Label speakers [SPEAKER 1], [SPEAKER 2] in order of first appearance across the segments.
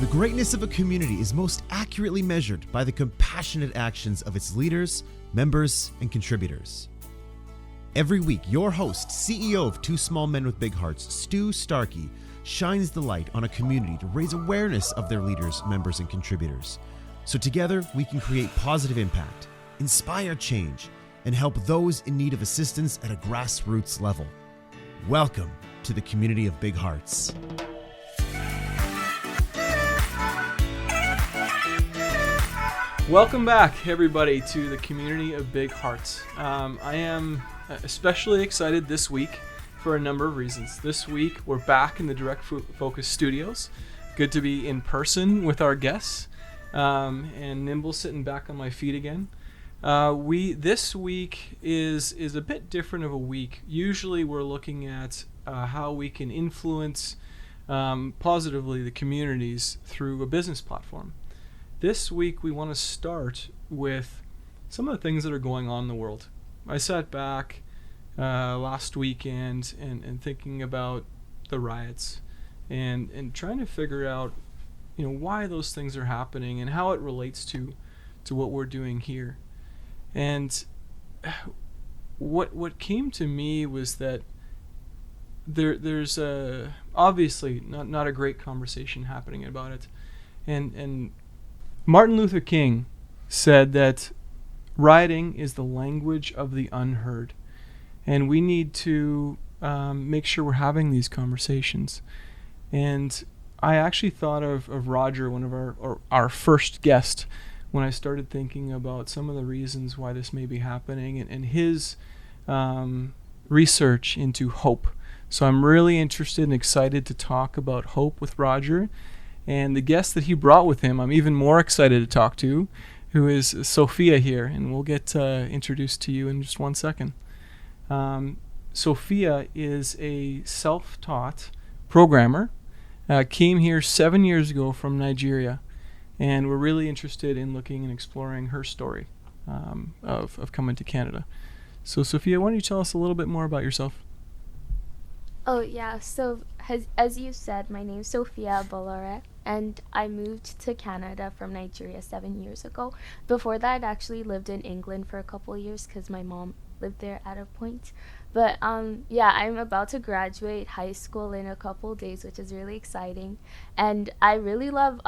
[SPEAKER 1] The greatness of a community is most accurately measured by the compassionate actions of its leaders, members, and contributors. Every week, your host, CEO of Two Small Men with Big Hearts, Stu Starkey, shines the light on a community to raise awareness of their leaders, members, and contributors. So together, we can create positive impact, inspire change, and help those in need of assistance at a grassroots level. Welcome to the community of Big Hearts.
[SPEAKER 2] Welcome back, everybody, to the community of Big Hearts. I am especially excited this week for a number of reasons. This week, we're back in the Direct Focus studios. Good to be in person with our guests, and nimble sitting back on my feet again. This week is a bit different of a week. Usually, we're looking at how we can influence positively the communities through a business platform. This week, we want to start with some of the things that are going on in the world. I sat back last weekend and thinking about the riots and trying to figure out, why those things are happening and how it relates to what we're doing here. And what came to me was that there's obviously not a great conversation happening about it, and Martin Luther King said that rioting is the language of the unheard, and we need to make sure we're having these conversations. And I actually thought of Roger, one of our first guest, when I started thinking about some of the reasons why this may be happening and his research into hope. So I'm really interested and excited to talk about hope with Roger. And the guest that he brought with him, I'm even more excited to talk to, who is Sophia here. And we'll get introduced to you in just one second. Sophia is a self-taught programmer, came here 7 years ago from Nigeria. And we're really interested in looking and exploring her story of coming to Canada. So Sophia, why don't you tell us a little bit more about yourself?
[SPEAKER 3] Oh yeah, so as you said, my name's Sophia Bolore, and I moved to Canada from Nigeria 7 years ago. Before that, I'd actually lived in England for a couple of years because my mom lived there at a point. But I'm about to graduate high school in a couple days, which is really exciting. And I really love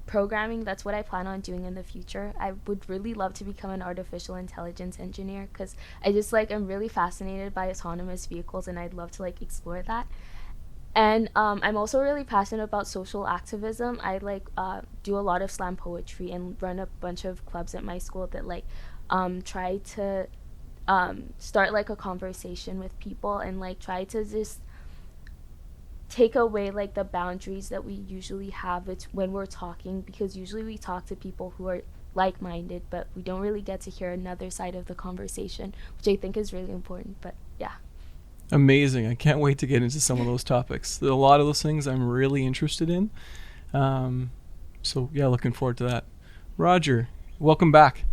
[SPEAKER 3] programming. That's what I plan on doing in the future. I would really love to become an artificial intelligence engineer because I'm really fascinated by autonomous vehicles, and I'd love to explore that. And I'm also really passionate about social activism. I do a lot of slam poetry and run a bunch of clubs at my school that try to start a conversation with people and try to just take away the boundaries that we usually have when we're talking, because usually we talk to people who are like-minded, but we don't really get to hear another side of the conversation, which I think is really important. But yeah.
[SPEAKER 2] Amazing. I can't wait to get into some of those topics. A lot of those things I'm really interested in. So yeah, looking forward to that. Roger, welcome back.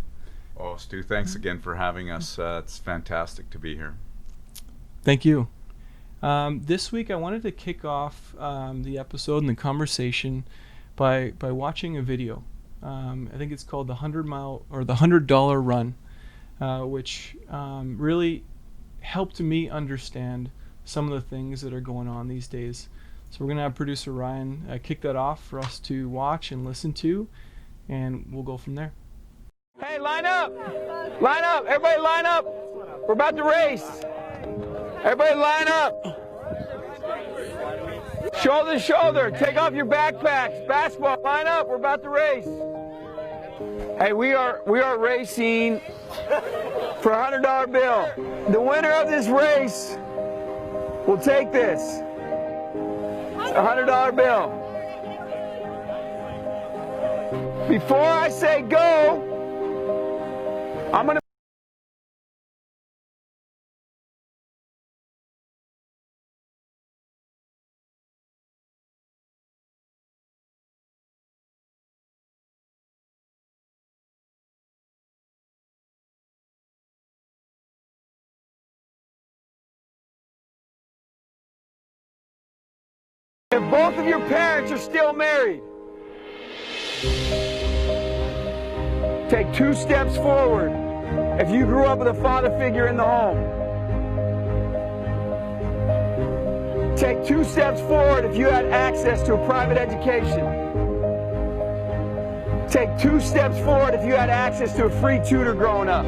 [SPEAKER 4] Oh, Stu, thanks again for having us. It's fantastic to be here.
[SPEAKER 2] Thank you. This week I wanted to kick off the episode and the conversation by watching a video. I think it's called the $100 Run, which really helped me understand some of the things that are going on these days. So we're going to have producer Ryan kick that off for us to watch and listen to, and we'll go from there.
[SPEAKER 5] Hey, line up! Line up! Everybody line up! We're about to race! Everybody line up! Shoulder to shoulder, take off your backpacks. Basketball, line up, we're about to race. Hey, we are racing for a $100 bill. The winner of this race will take this. A $100 bill. Before I say go, I'm gonna If both of your parents are still married, Take 2 steps forward if you grew up with a father figure in the home. Take 2 steps forward if you had access to a private education. Take 2 steps forward if you had access to a free tutor growing up.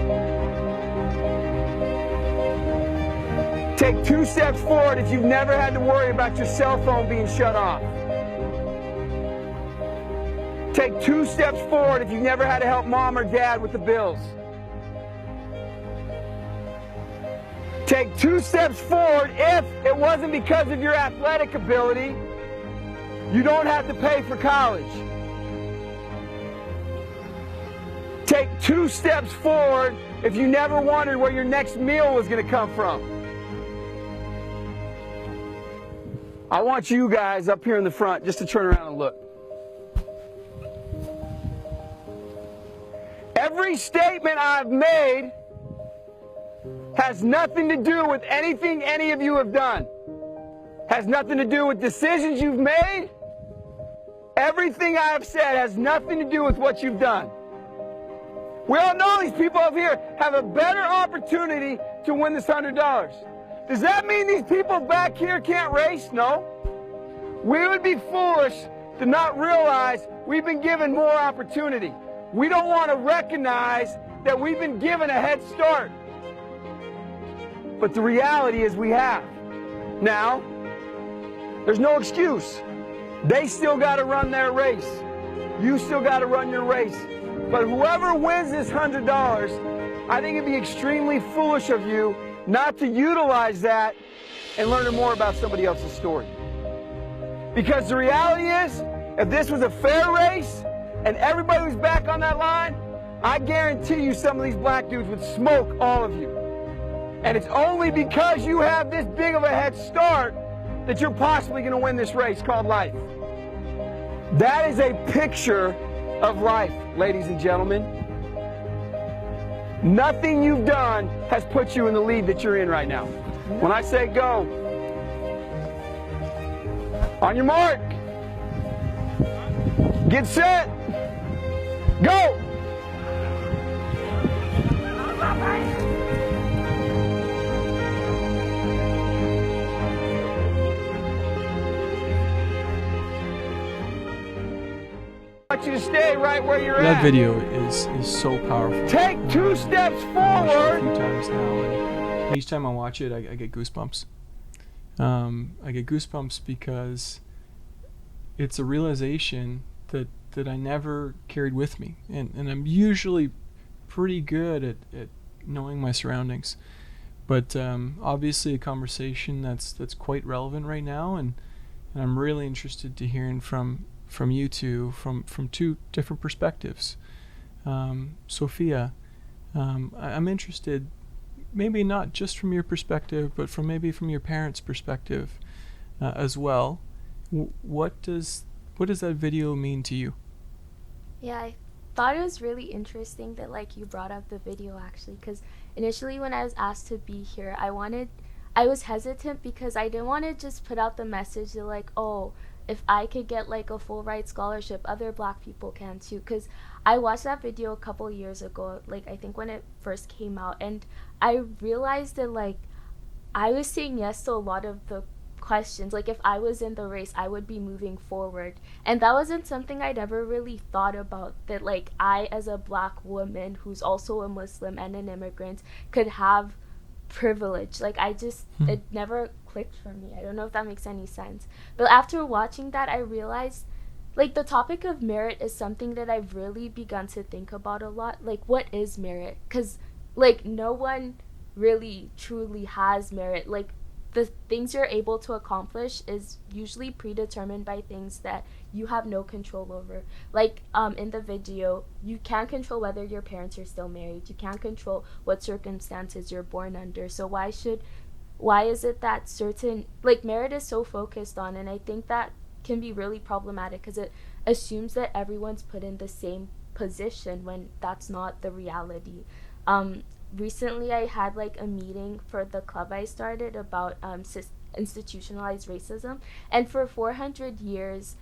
[SPEAKER 5] Take 2 steps forward if you've never had to worry about your cell phone being shut off. Take 2 steps forward if you've never had to help mom or dad with the bills. Take 2 steps forward if it wasn't because of your athletic ability, you don't have to pay for college. Take 2 steps forward if you never wondered where your next meal was going to come from. I want you guys up here in the front just to turn around and look. Every statement I've made has nothing to do with anything any of you have done. Has nothing to do with decisions you've made. Everything I have said has nothing to do with what you've done. We all know these people up here have a better opportunity to win this $100. Does that mean these people back here can't race? No. We would be foolish to not realize we've been given more opportunity. We don't want to recognize that we've been given a head start. But the reality is we have. Now, there's no excuse. They still got to run their race. You still got to run your race. But whoever wins this $100, I think it'd be extremely foolish of you not to utilize that and learn more about somebody else's story. Because the reality is, if this was a fair race and everybody was back on that line, I guarantee you some of these black dudes would smoke all of you. And it's only because you have this big of a head start that you're possibly going to win this race called life. That is a picture of life, ladies and gentlemen. Nothing you've done has put you in the lead that you're in right now. When I say go, on your mark, get set, go! I want you to stay right where you're at.
[SPEAKER 2] That video is so powerful.
[SPEAKER 5] Take 2 steps
[SPEAKER 2] I've watched it a
[SPEAKER 5] forward.
[SPEAKER 2] few times now, and each time I watch it, I get goosebumps. I get goosebumps because it's a realization that I never carried with me, and I'm usually pretty good at knowing my surroundings, but obviously a conversation that's quite relevant right now, and I'm really interested to hearing from you two from 2 different perspectives. Sophia, I'm interested, maybe not just from your perspective, but from your parents' perspective as well. What does that video mean to you?
[SPEAKER 3] Yeah, I thought it was really interesting that you brought up the video actually, because initially when I was asked to be here, I was hesitant because I didn't want to just put out the message that oh, if I could get a full ride scholarship, other black people can too. Because I watched that video a couple years ago, I think when it first came out, and I realized that I was saying yes to a lot of the questions. If I was in the race, I would be moving forward, and that wasn't something I'd ever really thought about, that I as a black woman who's also a Muslim and an immigrant could have privilege. It never clicked for me. I don't know if that makes any sense, but after watching that, I realized the topic of merit is something that I've really begun to think about a lot. What is merit? Because no one really truly has merit. The things you're able to accomplish is usually predetermined by things that you have no control over. In the video, you can't control whether your parents are still married. You can't control what circumstances you're born under. So why is it that certain, merit is so focused on, and I think that can be really problematic because it assumes that everyone's put in the same position when that's not the reality. Recently I had a meeting for the club I started about institutionalized racism, and for 400 years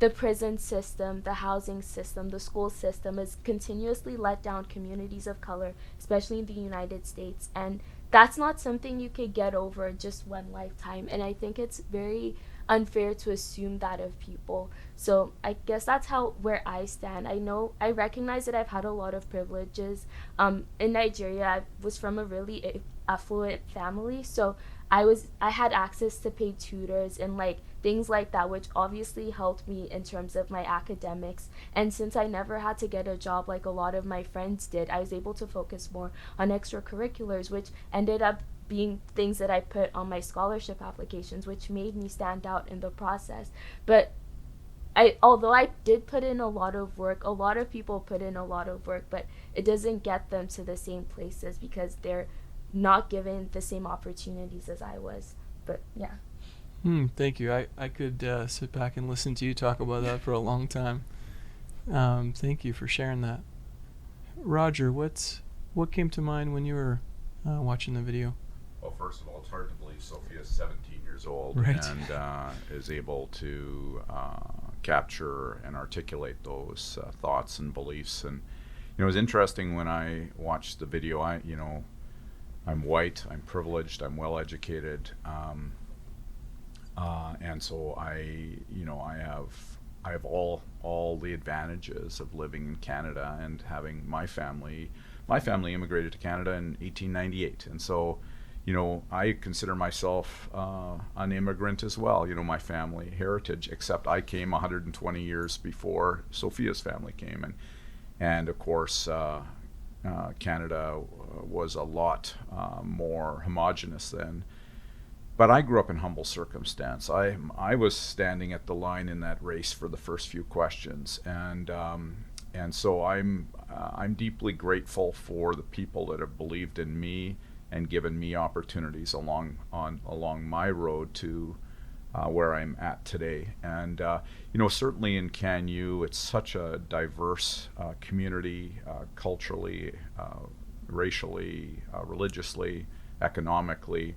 [SPEAKER 3] the prison system, the housing system, the school system has continuously let down communities of color, especially in the United States. And that's not something you could get over just one lifetime. And I think it's very unfair to assume that of people. So I guess that's where I stand. I recognize that I've had a lot of privileges. In Nigeria, I was from a really affluent family, so I had access to paid tutors and like things like that, which obviously helped me in terms of my academics. And since I never had to get a job like a lot of my friends did, I was able to focus more on extracurriculars, which ended up being things that I put on my scholarship applications, which made me stand out in the process. But although I did put in a lot of work, a lot of people put in a lot of work, but it doesn't get them to the same places because they're not given the same opportunities as I was. But yeah.
[SPEAKER 2] Thank you. I could sit back and listen to you talk about that for a long time. Thank you for sharing that. Roger, what came to mind when you were watching the video?
[SPEAKER 4] Well, first of all, it's hard to believe Sophia's 17 years old
[SPEAKER 2] Right.
[SPEAKER 4] and is able to capture and articulate those thoughts and beliefs. And it was interesting when I watched the video. I'm white, I'm privileged, I'm well educated, and so I have all the advantages of living in Canada and having my family immigrated to Canada in 1898, and so I consider myself an immigrant as well. My family heritage, except I came 120 years before Sophia's family came, and of course Canada was a lot more homogenous then. But I grew up in humble circumstance. I was standing at the line in that race for the first few questions, and so I'm deeply grateful for the people that have believed in me and given me opportunities along my road to where I'm at today. And certainly in CanU, it's such a diverse community, culturally, racially, religiously, economically.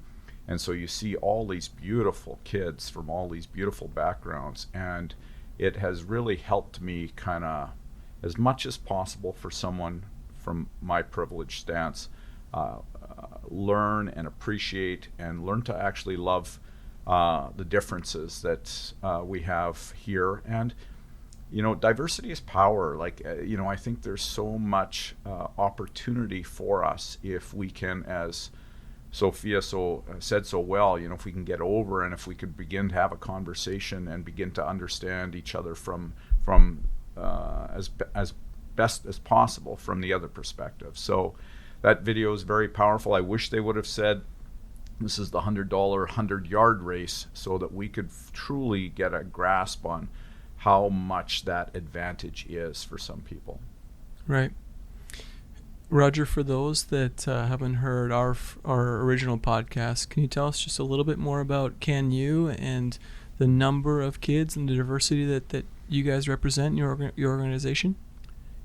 [SPEAKER 4] And so you see all these beautiful kids from all these beautiful backgrounds, and it has really helped me kind of, as much as possible for someone from my privileged stance, learn and appreciate and learn to actually love the differences that we have here. And diversity is power. I think there's so much opportunity for us if we can, as Sophia said so well, if we can get over and if we could begin to have a conversation and begin to understand each other from as best as possible from the other perspective. So that video is very powerful. I wish they would have said this is the $100 100-yard race, so that we could truly get a grasp on how much that advantage is for some people.
[SPEAKER 2] Right. Roger, for those that haven't heard our original podcast, can you tell us just a little bit more about CanU and the number of kids and the diversity that you guys represent in your organization?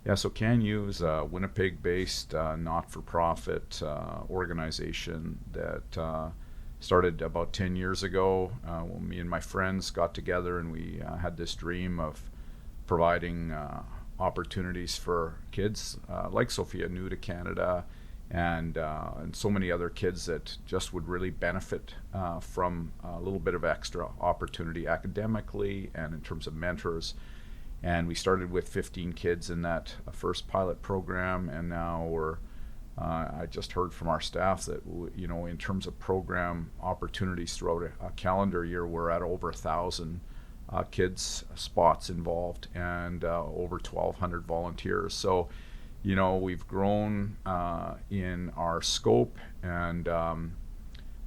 [SPEAKER 4] Yeah, so CanU is a Winnipeg-based not-for-profit organization that started about 10 years ago when me and my friends got together, and we had this dream of providing opportunities for kids like Sophia, new to Canada, and so many other kids that just would really benefit from a little bit of extra opportunity academically and in terms of mentors. And we started with 15 kids in that first pilot program, and now I just heard from our staff that in terms of program opportunities throughout a calendar year, we're at over 1,000 kids spots involved and over 1,200 volunteers. So we've grown in our scope, and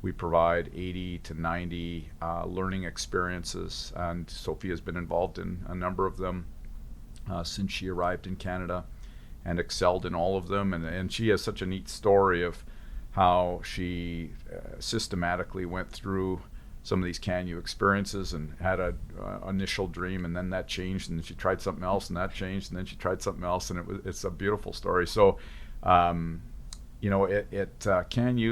[SPEAKER 4] we provide 80 to 90 learning experiences, and Sophia's been involved in a number of them since she arrived in Canada and excelled in all of them. And she has such a neat story of how she systematically went through some of these CanU experiences and had a initial dream, and then that changed, and then she tried something else, and that changed, and then she tried something else, and it's a beautiful story. So CanU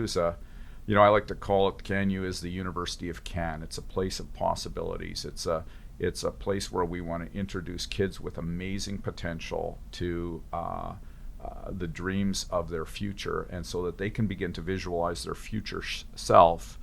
[SPEAKER 4] is I like to call it, CanU is the University of Can. It's a place of possibilities. It's a It's a place where we want to introduce kids with amazing potential to the dreams of their future, and so that they can begin to visualize their future self.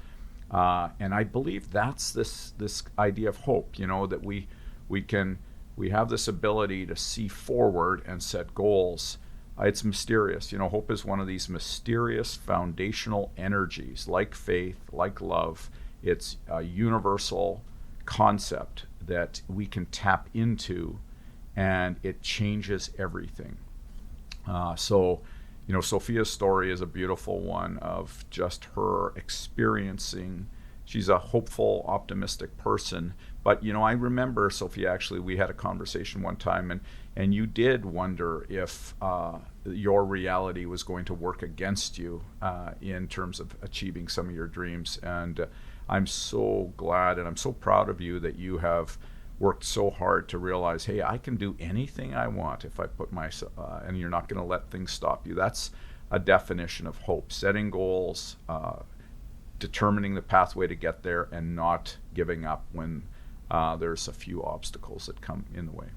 [SPEAKER 4] And I believe that's this idea of hope, that we have this ability to see forward and set goals. It's mysterious. Hope is one of these mysterious foundational energies, like faith, like love. It's a universal concept that we can tap into, and it changes everything. So Sophia's story is a beautiful one of just her experiencing. She's a hopeful, optimistic person. But, I remember, Sophia, actually, we had a conversation one time, and you did wonder if your reality was going to work against you in terms of achieving some of your dreams. And I'm so glad and I'm so proud of you that you have worked so hard to realize, hey, I can do anything I want if I put myself, and you're not going to let things stop you. That's a definition of hope: setting goals, determining the pathway to get there, and not giving up when there's a few obstacles that come in the way.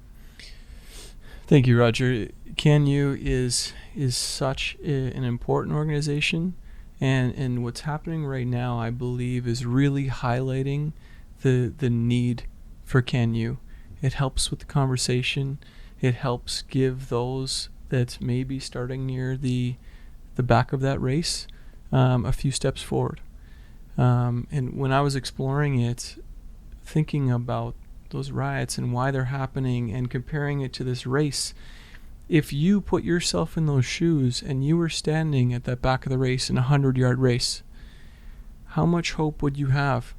[SPEAKER 2] Thank you, Roger. CanU is such an important organization, and what's happening right now, I believe, is really highlighting the need for CanU. It helps with the conversation. It helps give those that may be starting near the back of that race a few steps forward. And when I was exploring it, thinking about those riots and why they're happening and comparing it to this race, if you put yourself in those shoes and you were standing at that back of the race in a 100-yard race, how much hope would you have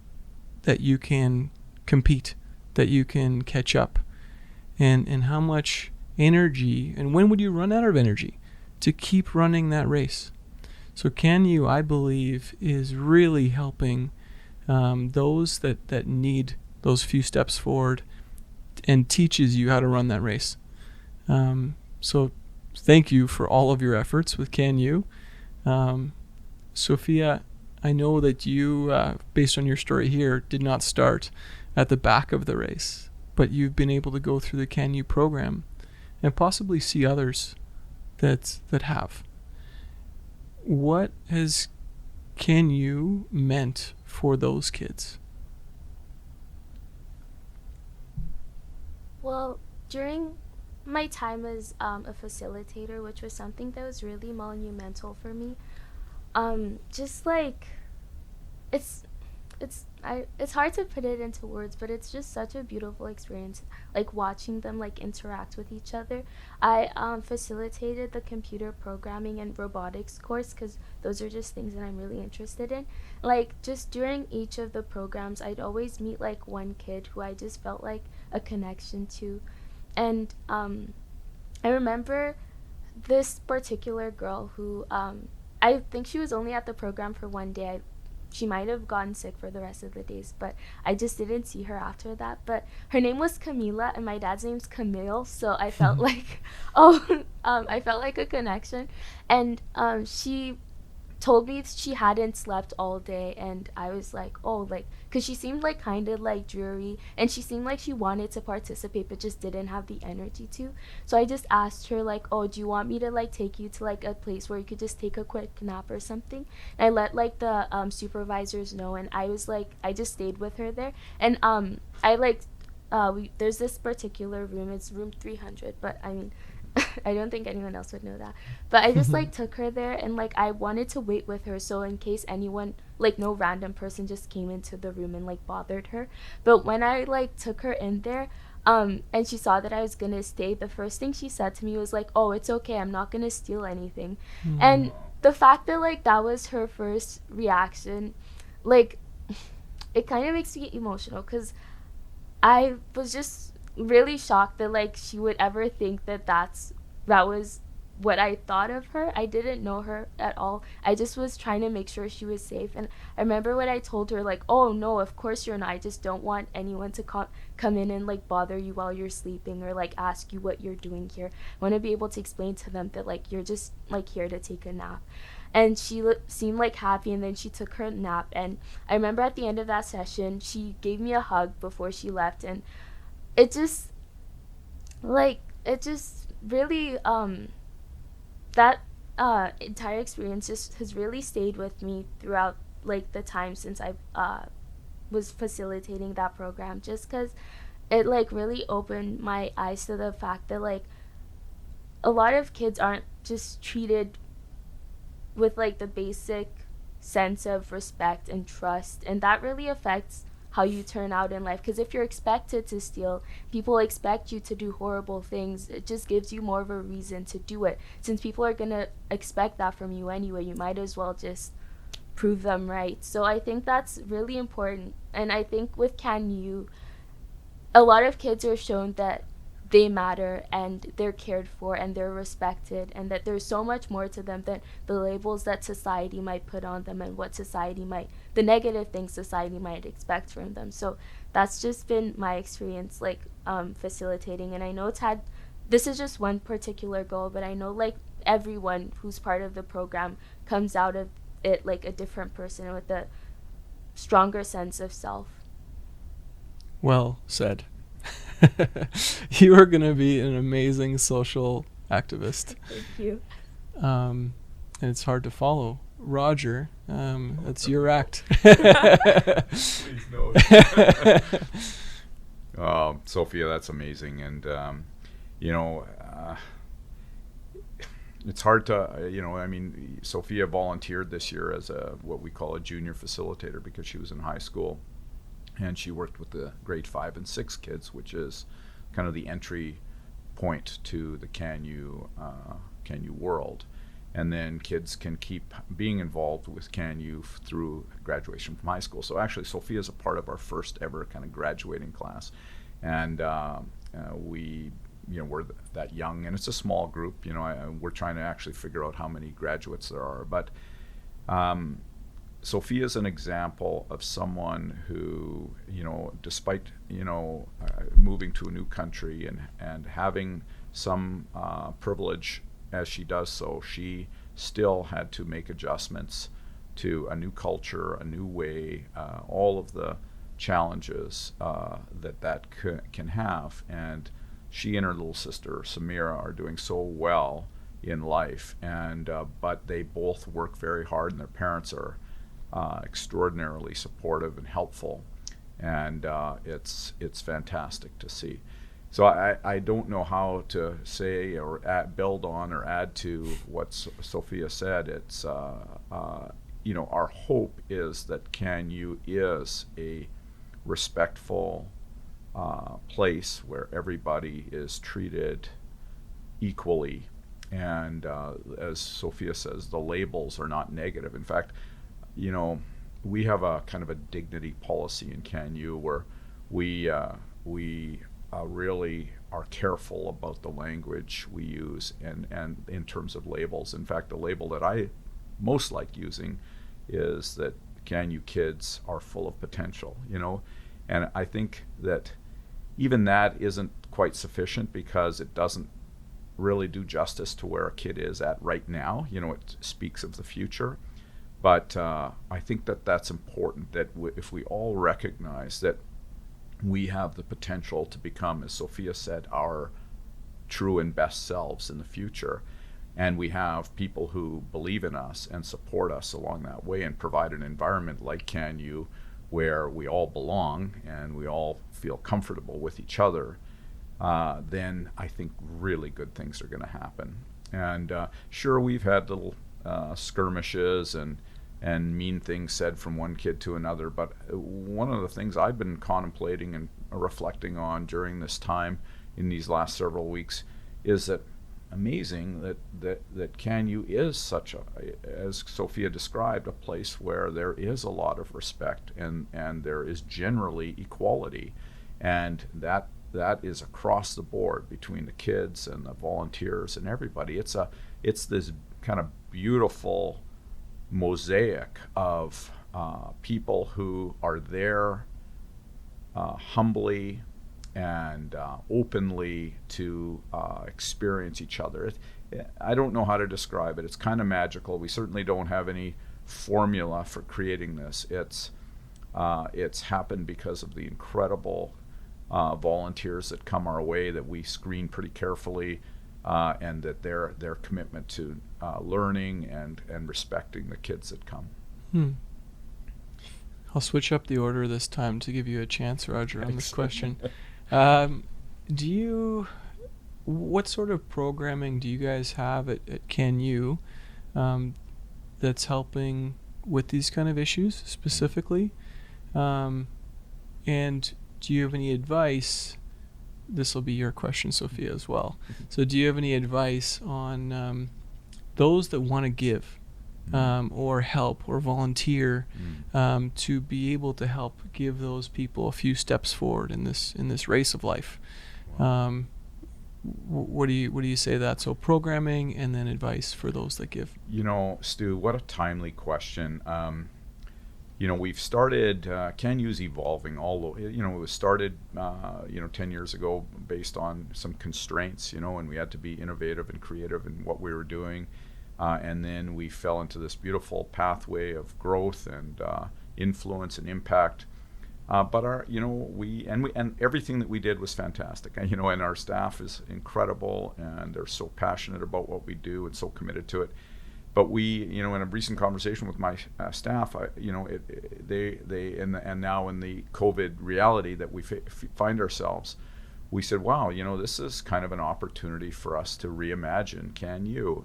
[SPEAKER 2] that you can compete, that you can catch up? And how much energy, and when would you run out of energy to keep running that race? So CanU, I believe, is really helping those that need those few steps forward, and teaches you how to run that race. So thank you for all of your efforts with CanU. Sophia, I know that you, based on your story here, did not start at the back of the race, but you've been able to go through the CanU program and possibly see others that have. What has CanU meant for those kids?
[SPEAKER 3] Well, during my time as a facilitator, which was something that was really monumental for me, just like it's hard to put it into words, but it's just such a beautiful experience, like watching them like interact with each other. I facilitated the computer programming and robotics course because those are just things that I'm really interested in. Like, just during each of the programs, I'd always meet like one kid who I just felt like a connection to. And I remember this particular girl who I think she was only at the program for one day. She might have gotten sick for the rest of the days, but I just didn't see her after that. But her name was Camila, and my dad's name's Camille, so I felt like, I felt like a connection. And she told me she hadn't slept all day, and I was like, because she seemed like kind of like dreary, and she seemed like she wanted to participate but just didn't have the energy to. So I just asked her like, do you want me to like take you to like a place where you could just take a quick nap or something? And I let like the supervisors know, and I was like, I just stayed with her there. And I like there's this particular room, it's room 300, but I mean I don't think anyone else would know that. But I just like took her there, and like I wanted to wait with her, so in case anyone, like no random person just came into the room and like bothered her. But when I like took her in there, and she saw that I was gonna stay, the first thing she said to me was like, it's okay, I'm not gonna steal anything. And the fact that like that was her first reaction, like it kind of makes me emotional, because I was just really shocked that like she would ever think that that was what I thought of her. I didn't know her at all. I just was trying to make sure she was safe. And I remember when I told her like, no, of course you're not. I just don't want anyone to come in and like bother you while you're sleeping or like ask you what you're doing here. I want to be able to explain to them that like you're just like here to take a nap. And she seemed like happy, and then she took her nap. And I remember at the end of that session, she gave me a hug before she left, and it just really that entire experience just has really stayed with me throughout like the time since I was facilitating that program, just because it like really opened my eyes to the fact that like a lot of kids aren't just treated with like the basic sense of respect and trust, and that really affects how you turn out in life. Because if you're expected to steal, people expect you to do horrible things, it just gives you more of a reason to do it. Since people are gonna expect that from you anyway, you might as well just prove them right. So I think that's really important, and I think with CanU, a lot of kids are shown that they matter and they're cared for and they're respected, and that there's so much more to them than the labels that society might put on them and what society might, the negative things society might expect from them. So that's just been my experience like facilitating. And I know this is just one particular goal, but I know like everyone who's part of the program comes out of it like a different person with a stronger sense of self.
[SPEAKER 2] Well said. You are going to be an amazing social activist.
[SPEAKER 3] Thank you.
[SPEAKER 2] And it's hard to follow. Roger, that's your act.
[SPEAKER 4] Please no. Sophia, that's amazing. And, it's hard to, Sophia volunteered this year as what we call a junior facilitator because she was in high school. And she worked with the grade 5 and 6 kids, which is kind of the entry point to the CanU world. And then kids can keep being involved with CanU through graduation from high school. So actually, Sophia is a part of our first ever kind of graduating class. And we're that young, and it's a small group. We're trying to actually figure out how many graduates there are. But Sophia is an example of someone who, despite, moving to a new country and having some privilege as she does so, she still had to make adjustments to a new culture, a new way, all of the challenges that can have. And she and her little sister, Samira, are doing so well in life. And but they both work very hard, and their parents are extraordinarily supportive and helpful, and it's fantastic to see. So I don't know how to say or build on or add to what Sophia said. It's our hope is that CanU is a respectful place where everybody is treated equally, and as Sophia says, the labels are not negative. In fact, we have a kind of a dignity policy in CanU where we really are careful about the language we use and in terms of labels. In fact, the label that I most like using is that CanU kids are full of potential, and I think that even that isn't quite sufficient because it doesn't really do justice to where a kid is at right now. It speaks of the future. But I think that that's important, that if we all recognize that we have the potential to become, as Sophia said, our true and best selves in the future, and we have people who believe in us and support us along that way and provide an environment like CanU where we all belong and we all feel comfortable with each other, then I think really good things are going to happen. And sure, we've had little skirmishes and mean things said from one kid to another, but one of the things I've been contemplating and reflecting on during this time in these last several weeks is that amazing that CanU is such as Sophia described, a place where there is a lot of respect and there is generally equality, and that is across the board between the kids and the volunteers and everybody. It's this kind of beautiful mosaic of people who are there humbly and openly to experience each other. I don't know how to describe it. It's kind of magical. We certainly don't have any formula for creating this. It's happened because of the incredible volunteers that come our way that we screen pretty carefully, and that their commitment to learning and respecting the kids that come.
[SPEAKER 2] I'll switch up the order this time to give you a chance, Roger, on this question. What sort of programming do you guys have at CanU that's helping with these kind of issues specifically? And do you have any advice? This will be your question, Sophia, as well. So do you have any advice on those that want to give or help or volunteer to be able to help give those people a few steps forward in this race of life? What do you say to that? So programming and then advice for those that give.
[SPEAKER 4] Stu, what a timely question. We've started, CanU's evolving it was started, 10 years ago based on some constraints, and we had to be innovative and creative in what we were doing. And then we fell into this beautiful pathway of growth and influence and impact. But and everything that we did was fantastic. And our staff is incredible, and they're so passionate about what we do and so committed to it. But we, in a recent conversation with my staff, and now in the COVID reality that we find ourselves, we said, wow, this is kind of an opportunity for us to reimagine CanU.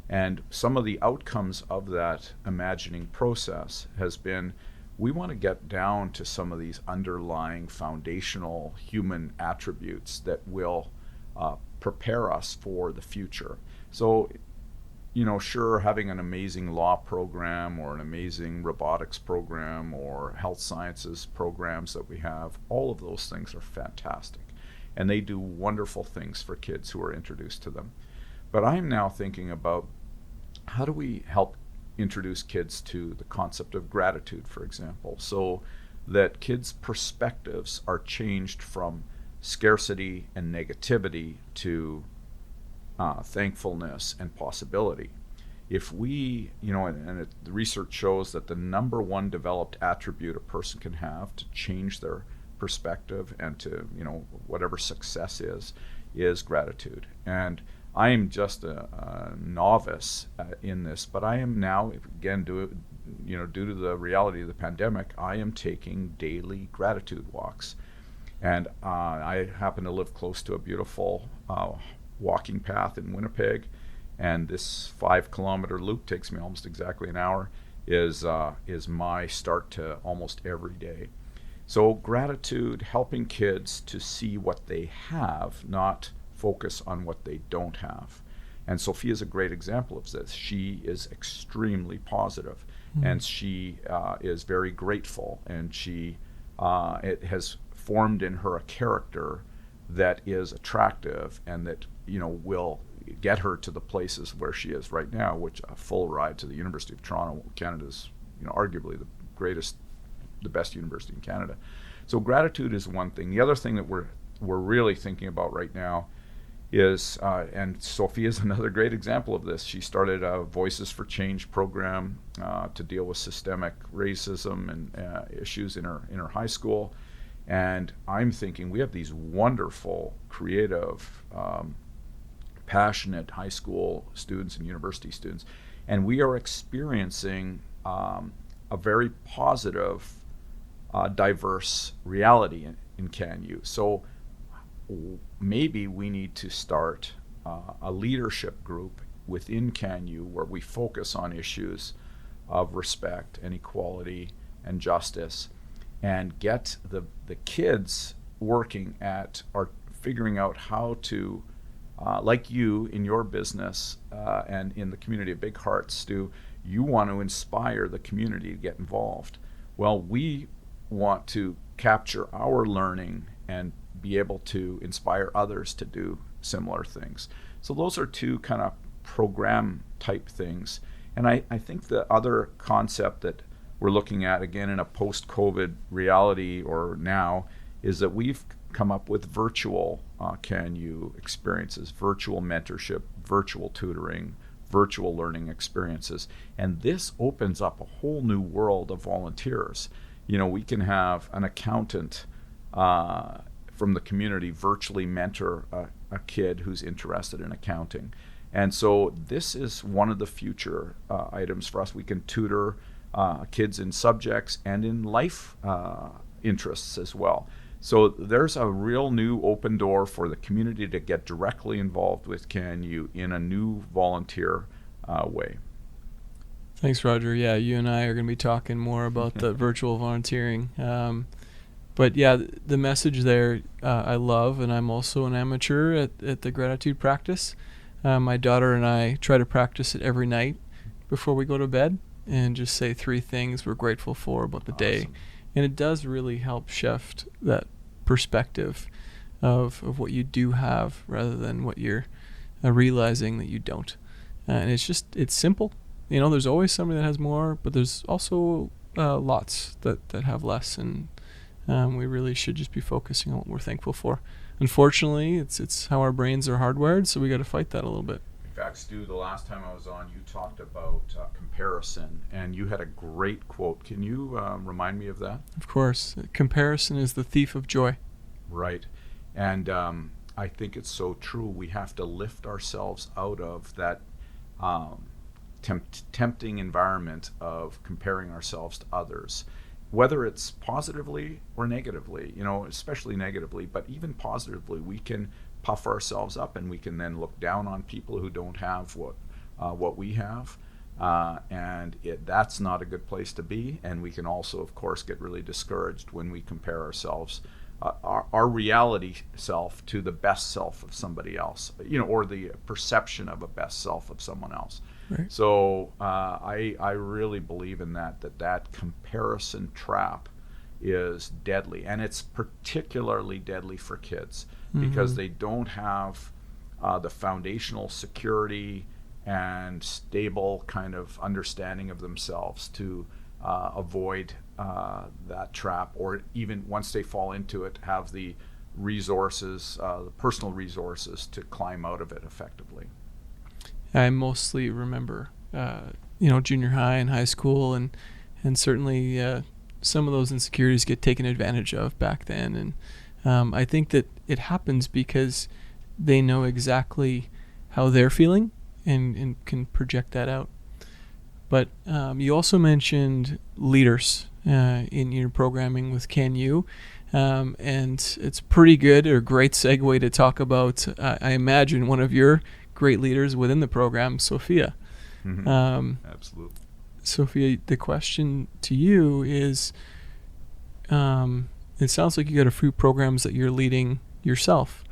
[SPEAKER 4] And some of the outcomes of that imagining process has been, we want to get down to some of these underlying foundational human attributes that will prepare us for the future. So, sure, having an amazing law program or an amazing robotics program or health sciences programs that we have, all of those things are fantastic. And they do wonderful things for kids who are introduced to them. But I'm now thinking about, how do we help introduce kids to the concept of gratitude, for example, so that kids' perspectives are changed from scarcity and negativity to thankfulness and possibility. If we, the research shows that the number one developed attribute a person can have to change their perspective and to, whatever success is gratitude. And I am just a novice in this, but I am now, again, due to the reality of the pandemic, I am taking daily gratitude walks. And I happen to live close to a beautiful walking path in Winnipeg, and this 5-kilometer loop takes me almost exactly an hour, is my start to almost every day. So gratitude, helping kids to see what they have, not focus on what they don't have. And Sophia is a great example of this. She is extremely positive, and she is very grateful, and it has formed in her a character that is attractive and that will get her to the places where she is right now, which a full ride to the University of Toronto, Canada's arguably the best university in Canada. So gratitude is one thing. The other thing that we're really thinking about right now is, and Sophia is another great example of this. She started a Voices for Change program to deal with systemic racism and issues in her high school. And I'm thinking we have these wonderful, creative, passionate high school students and university students, and we are experiencing a very positive, diverse reality in CanU. So maybe we need to start a leadership group within CanU where we focus on issues of respect and equality and justice, and get the kids working at or figuring out how to, like you in your business and in the community of Big Hearts, Stu, you want to inspire the community to get involved. Well, we want to capture our learning and be able to inspire others to do similar things. So those are two kind of program type things. And I think the other concept that we're looking at, again, in a post-COVID reality or now, is that we've come up with virtual CanU experiences, virtual mentorship, virtual tutoring, virtual learning experiences. And this opens up a whole new world of volunteers. We can have an accountant from the community virtually mentor a kid who's interested in accounting. And so this is one of the future items for us. We can tutor kids in subjects and in life interests as well. So there's a real new open door for the community to get directly involved with CanU in a new volunteer way.
[SPEAKER 2] Thanks, Roger. Yeah, you and I are going to be talking more about the virtual volunteering. But yeah, the message there I love, and I'm also an amateur at the gratitude practice. My daughter and I try to practice it every night before we go to bed and just say 3 things we're grateful for about the day. And it does really help shift that perspective of what you do have rather than what you're realizing that you don't. And it's simple. You know, there's always somebody that has more, but there's also lots that have less. And we really should just be focusing on what we're thankful for. Unfortunately, it's how our brains are hardwired, so we got to fight that a little bit.
[SPEAKER 4] In fact, Stu, the last time I was on, you talked about comparison, and you had a great quote. Can you remind me of that?
[SPEAKER 2] Of course. Comparison is the thief of joy.
[SPEAKER 4] Right. And I think it's so true. We have to lift ourselves out of that tempting environment of comparing ourselves to others, whether it's positively or negatively, you know, especially negatively, but even positively, we can puff ourselves up and we can then look down on people who don't have what we have. And that's not a good place to be. And we can also, of course, get really discouraged when we compare ourselves, our reality self, to the best self of somebody else, you know, or the perception of a best self of someone else.
[SPEAKER 2] Right.
[SPEAKER 4] So I really believe in that comparison trap is deadly, and it's particularly deadly for kids because they don't have the foundational security and stable kind of understanding of themselves to avoid that trap, or even once they fall into it, have the resources, the personal resources to climb out of it effectively.
[SPEAKER 2] I mostly remember, junior high and high school, and certainly some of those insecurities get taken advantage of back then. And I think that it happens because they know exactly how they're feeling and can project that out. But you also mentioned leaders in your programming with CanU. And it's pretty good or great segue to talk about, I imagine, one of your great leaders within the program, Sophia.
[SPEAKER 4] Absolutely.
[SPEAKER 2] Sophia, the question to you is, it sounds like you got a few programs that you're leading yourself.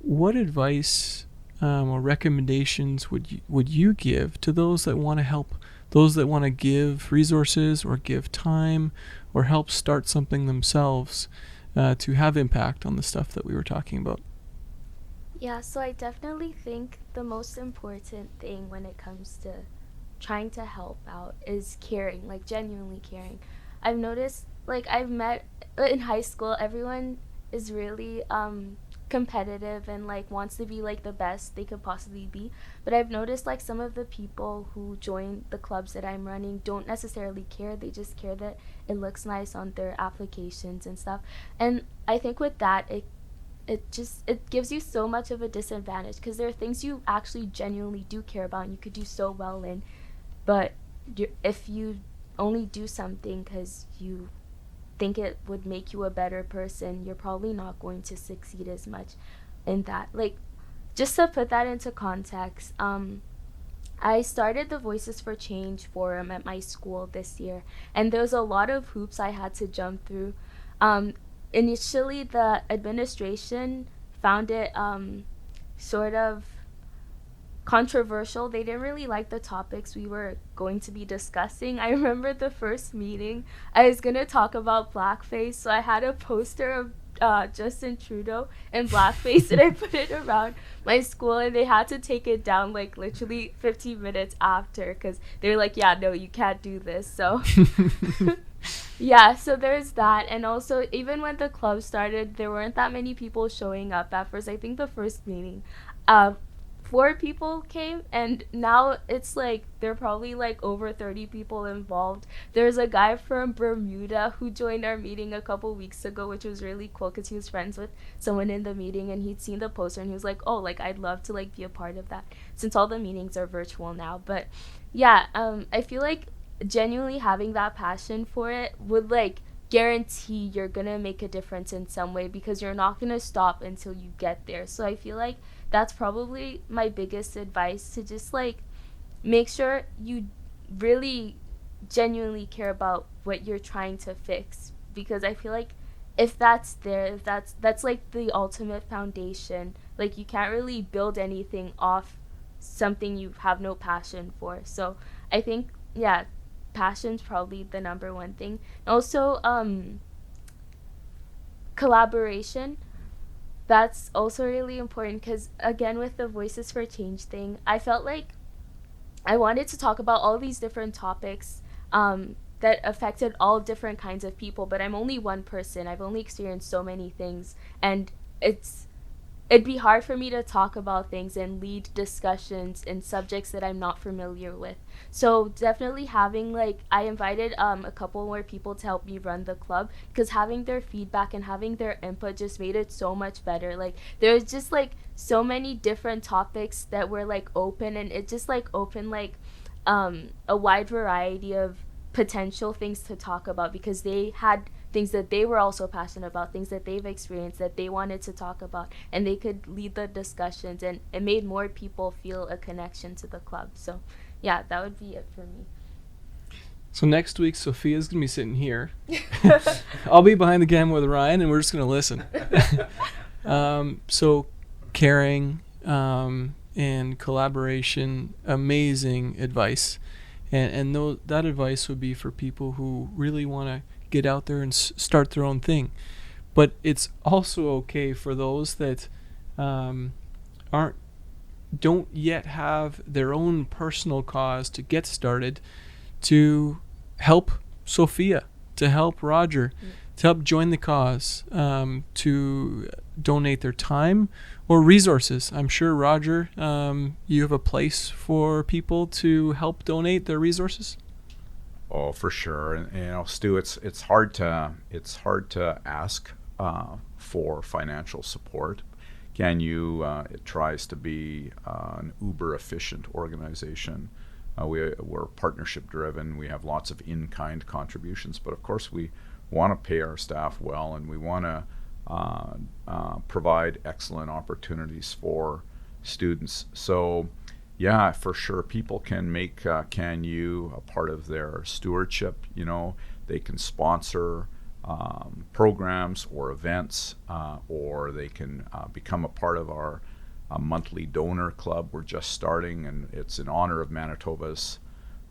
[SPEAKER 2] What advice or recommendations would you give to those that want to help, those that want to give resources or give time or help start something themselves to have impact on the stuff that we were talking about?
[SPEAKER 3] Yeah, so I definitely think the most important thing when it comes to trying to help out is caring, like genuinely caring. I've noticed, like I've met in high school, everyone is really competitive and like wants to be like the best they could possibly be. But I've noticed like some of the people who join the clubs that I'm running don't necessarily care. They just care that it looks nice on their applications and stuff. And I think with that, it gives you so much of a disadvantage because there are things you actually genuinely do care about and you could do so well in. But if you only do something because you think it would make you a better person, you're probably not going to succeed as much in that. Like, just to put that into context, I started the Voices for Change forum at my school this year, and there was a lot of hoops I had to jump through. Initially, the administration found it sort of controversial. They didn't really like the topics we were going to be discussing. I remember the first meeting, I was going to talk about blackface, so I had a poster of Justin Trudeau in blackface and I put it around my school, and they had to take it down like literally 15 minutes after because they were like, yeah, no, you can't do this. So yeah, so there's that. And also, even when the club started, there weren't that many people showing up at first. I think the first meeting, 4 people came, and now it's like there are probably like over 30 people involved. There's a guy from Bermuda who joined our meeting a couple weeks ago, which was really cool because he was friends with someone in the meeting, and he'd seen the poster and he was like, oh, like I'd love to like be a part of that, since all the meetings are virtual now. But yeah, I feel like genuinely having that passion for it would like guarantee you're gonna make a difference in some way, because you're not gonna stop until you get there. So I feel like that's probably my biggest advice, to just like make sure you really genuinely care about what you're trying to fix, because I feel like if that's there, if that's like the ultimate foundation. Like you can't really build anything off something you have no passion for. So I think, yeah, passion's probably the number one thing. Also, collaboration. That's also really important, because again, with the Voices for Change thing, I felt like I wanted to talk about all these different topics that affected all different kinds of people, but I'm only one person. I've only experienced so many things, and it'd be hard for me to talk about things and lead discussions in subjects that I'm not familiar with. So definitely having like, I invited a couple more people to help me run the club, because having their feedback and having their input just made it so much better. Like there's just like so many different topics that were like open, and it just like opened like a wide variety of potential things to talk about, because they had things that they were also passionate about, things that they've experienced that they wanted to talk about, and they could lead the discussions, and it made more people feel a connection to the club. So yeah, that would be it for me.
[SPEAKER 2] So next week, Sophia's going to be sitting here. I'll be behind the camera with Ryan, and we're just going to listen. So caring and collaboration, amazing advice. And that advice would be for people who really want to get out there and start their own thing. But it's also okay for those that don't yet have their own personal cause to get started, to help Sophia, to help Roger, to help join the cause, to donate their time or resources. I'm sure, Roger, you have a place for people to help donate their resources.
[SPEAKER 4] Oh, for sure. And you know, Stu, it's hard to ask for financial support. It tries to be an uber efficient organization. We're partnership driven. We have lots of in-kind contributions, but of course we want to pay our staff well, and we want to provide excellent opportunities for students. So yeah, for sure, people can make CanU a part of their stewardship. You know, they can sponsor programs or events, or they can become a part of our monthly donor club. We're just starting, and it's in honor of Manitoba's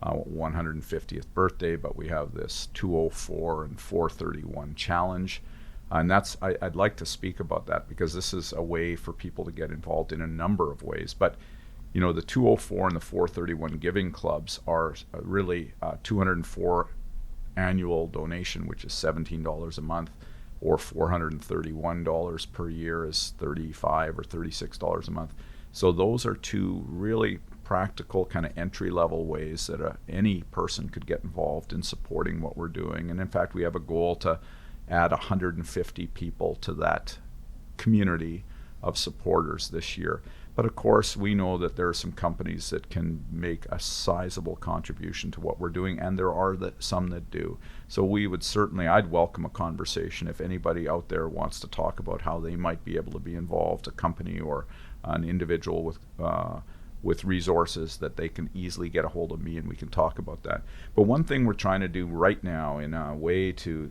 [SPEAKER 4] 150th birthday, but we have this 204 and 431 challenge. And I'd like to speak about that, because this is a way for people to get involved in a number of ways. But you know, the 204 and the 431 giving clubs are really 204 annual donation, which is $17 a month, or $431 per year is $35 or $36 a month. So those are two really practical kind of entry-level ways that any person could get involved in supporting what we're doing. And in fact, we have a goal to add 150 people to that community of supporters this year. But of course, we know that there are some companies that can make a sizable contribution to what we're doing, and there are some that do. So I'd welcome a conversation if anybody out there wants to talk about how they might be able to be involved, a company or an individual with resources, that they can easily get a hold of me and we can talk about that. But one thing we're trying to do right now in a way to,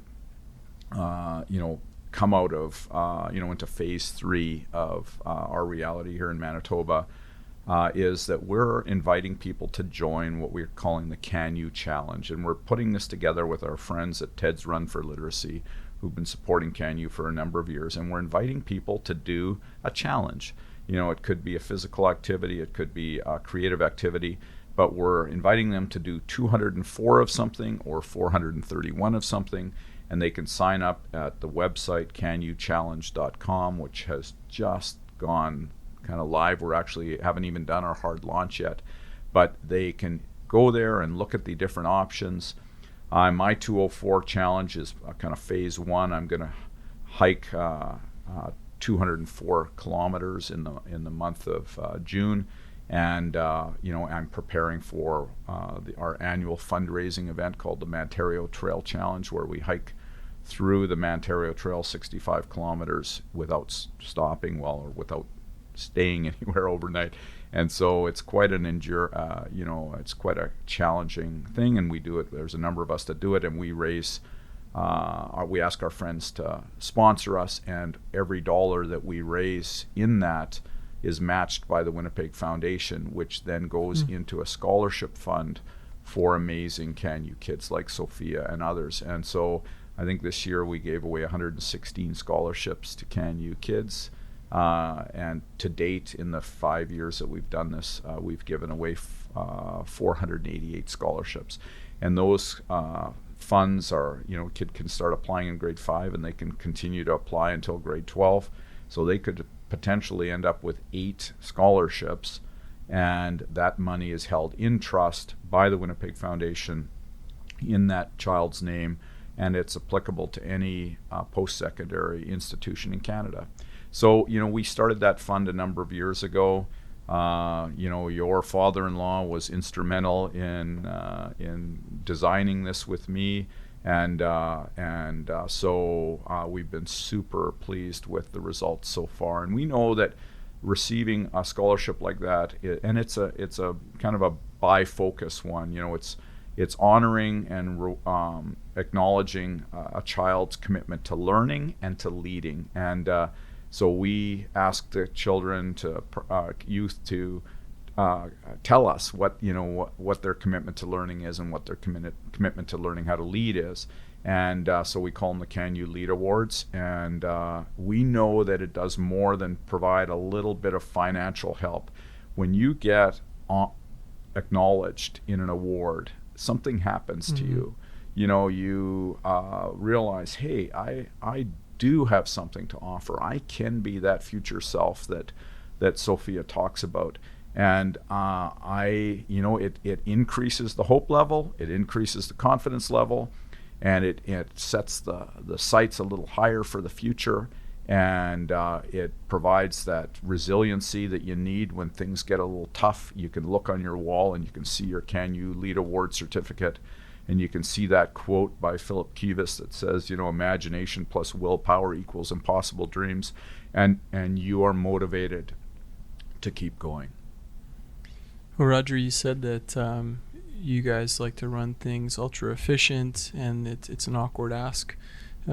[SPEAKER 4] come out of, into phase 3 of our reality here in Manitoba, is that we're inviting people to join what we're calling the CanU Challenge. And we're putting this together with our friends at Ted's Run for Literacy, who've been supporting CanU for a number of years. And we're inviting people to do a challenge. You know, it could be a physical activity, it could be a creative activity, but we're inviting them to do 204 of something or 431 of something. And they can sign up at the website canuchallenge.com, which has just gone kind of live. We're actually haven't even done our hard launch yet, but they can go there and look at the different options. My 204 challenge is kind of phase one. I'm going to hike 204 kilometers in the month of June, and I'm preparing for our annual fundraising event called the Mantario Trail Challenge, where we hike through the Mantario Trail 65 kilometers without stopping, or without staying anywhere overnight. And so it's quite it's quite a challenging thing, and we do it. There's a number of us that do it, and we raise. We ask our friends to sponsor us, and every dollar that we raise in that is matched by the Winnipeg Foundation, which then goes into a scholarship fund for amazing CanU kids like Sophia and others. And so I think this year we gave away 116 scholarships to CanU kids. And to date, in the 5 years that we've done this, we've given away 488 scholarships. And those funds are, kid can start applying in grade 5 and they can continue to apply until grade 12. So they could potentially end up with 8 scholarships, and that money is held in trust by the Winnipeg Foundation in that child's name, and it's applicable to any post-secondary institution in Canada. So, we started that fund a number of years ago. Your father-in-law was instrumental in designing this with me, and so we've been super pleased with the results so far. And we know that receiving a scholarship like that, and it's a kind of a bi-focus one. It's honoring and acknowledging a child's commitment to learning and to leading. And so we ask the children youth to tell us what their commitment to learning is, and what their commitment to learning how to lead is. And so we call them the CanU Lead Awards. And we know that it does more than provide a little bit of financial help. When you get acknowledged in an award, something happens to you. You realize, hey, I do have something to offer. I can be that future self that Sophia talks about. And it increases the hope level, it increases the confidence level, and it sets the sights a little higher for the future, and it provides that resiliency that you need when things get a little tough. You can look on your wall and you can see your CanU Lead Award certificate, and you can see that quote by Philip Kivas that says, imagination plus willpower equals impossible dreams, and you are motivated to keep going.
[SPEAKER 2] Well, Roger, you said that you guys like to run things ultra efficient, and it's an awkward ask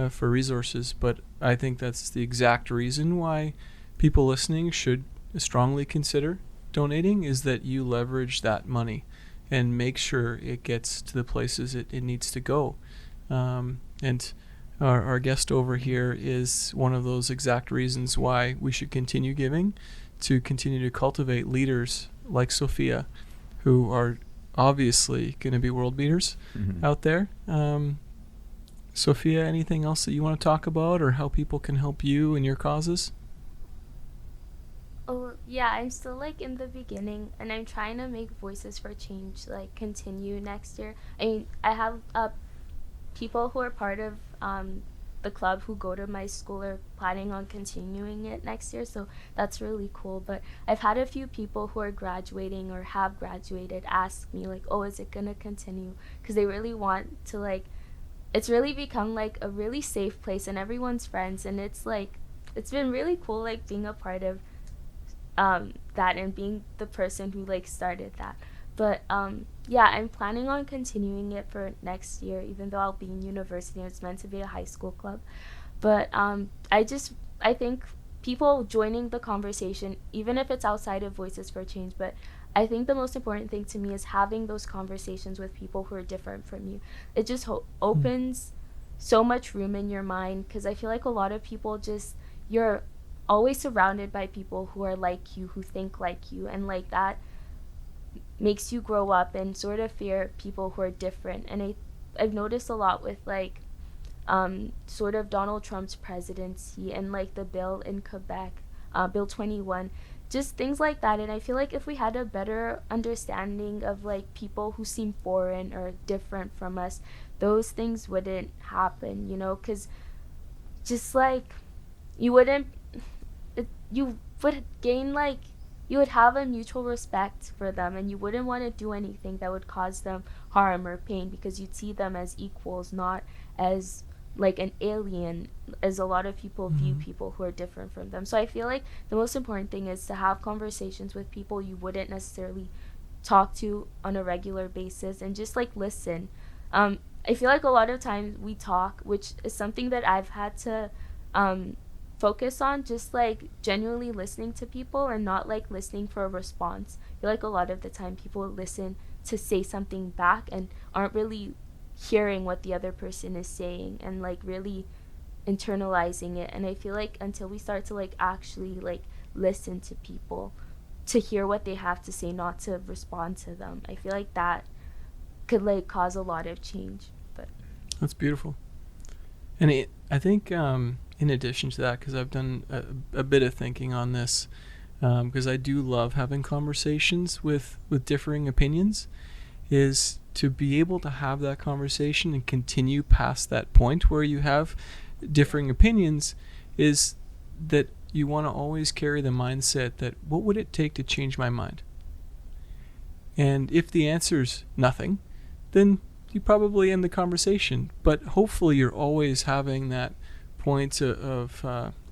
[SPEAKER 2] for resources, but I think that's the exact reason why people listening should strongly consider donating, is that you leverage that money and make sure it gets to the places it needs to go. And our guest over here is one of those exact reasons why we should continue giving, to continue to cultivate leaders like Sophia, who are obviously going to be world beaters out there. Sophia, anything else that you want to talk about, or how people can help you in your causes?
[SPEAKER 3] Oh, yeah, I'm still in the beginning, and I'm trying to make Voices for Change continue next year. I mean, I have people who are part of the club who go to my school are planning on continuing it next year, so that's really cool. But I've had a few people who are graduating or have graduated ask me oh, is it gonna continue? Because they really want to it's really become a really safe place, and everyone's friends, and it's been really cool being a part of that and being the person who started that. But yeah, I'm planning on continuing it for next year, even though I'll be in university. It's meant to be a high school club. But I think people joining the conversation, even if it's outside of Voices for Change, but I think the most important thing to me is having those conversations with people who are different from you. It just opens so much room in your mind, because I feel a lot of people you're always surrounded by people who are like you, who think like you, and that makes you grow up and sort of fear people who are different. And I've noticed a lot with sort of Donald Trump's presidency and the bill in Quebec, Bill 21, just things like that. And I feel like if we had a better understanding of like people who seem foreign or different from us, those things wouldn't happen, you know, because just like you wouldn't you would gain like you would have a mutual respect for them, and you wouldn't want to do anything that would cause them harm or pain, because you'd see them as equals, not as like an alien, as a lot of people view people who are different from them. So I feel like the most important thing is to have conversations with people you wouldn't necessarily talk to on a regular basis, and just like listen. I feel like a lot of times we talk, which is something that I've had to focus on, just like genuinely listening to people and not like listening for a response. I feel like a lot of the time people listen to say something back and aren't really hearing what the other person is saying and like really internalizing it. And I feel like until we start to like actually like listen to people, to hear what they have to say, not to respond to them, I feel like that could like cause a lot of change. But
[SPEAKER 2] That's beautiful. And I think in addition to that, because I've done a bit of thinking on this, because I do love having conversations with differing opinions, is to be able to have that conversation and continue past that point where you have differing opinions, is that you want to always carry the mindset that what would it take to change my mind? And if the answer's nothing, then you probably end the conversation. But hopefully you're always having that point of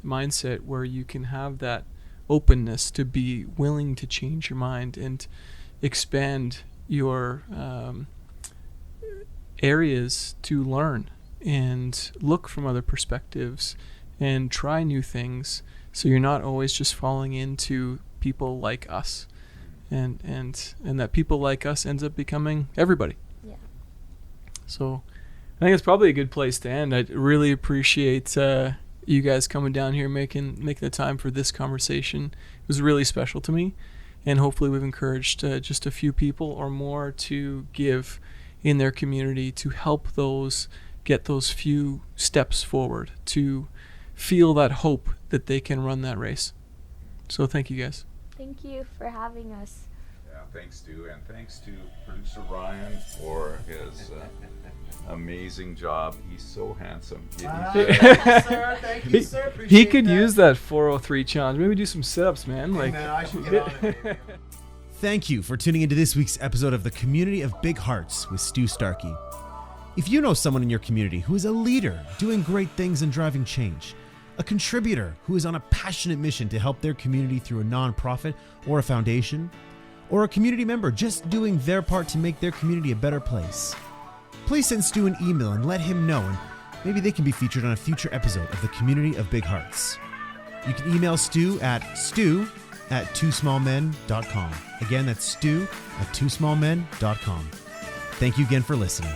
[SPEAKER 2] mindset where you can have that openness to be willing to change your mind and expand your areas to learn and look from other perspectives and try new things, so you're not always just falling into people like us, and that people like us ends up becoming everybody.
[SPEAKER 3] yeah.
[SPEAKER 2] So I think it's probably a good place to end. I really appreciate you guys coming down here, making the time for this conversation. It was really special to me, and hopefully we've encouraged just a few people or more to give in their community to help those get those few steps forward, to feel that hope that they can run that race. So thank you guys.
[SPEAKER 3] Thank you for having us.
[SPEAKER 4] Yeah, thanks, Stu, and thanks to producer Ryan for his amazing job. He's so handsome.
[SPEAKER 6] Sir, thank you, sir.
[SPEAKER 2] He
[SPEAKER 6] Appreciate
[SPEAKER 2] could
[SPEAKER 6] that.
[SPEAKER 2] use that 403 challenge. Maybe do some sit-ups, man.
[SPEAKER 6] Hey,
[SPEAKER 2] Like,
[SPEAKER 6] man, I should get on it, baby.
[SPEAKER 1] Thank you for tuning into this week's episode of the Community of Big Hearts with Stu Starkey. If you know someone in your community who is a leader doing great things and driving change, a contributor who is on a passionate mission to help their community through a nonprofit or a foundation, or a community member just doing their part to make their community a better place, please send Stu an email and let him know, and maybe they can be featured on a future episode of the Community of Big Hearts. You can email Stu at twosmallmen.com. Again, that's Stu at twosmallmen.com. Thank you again for listening.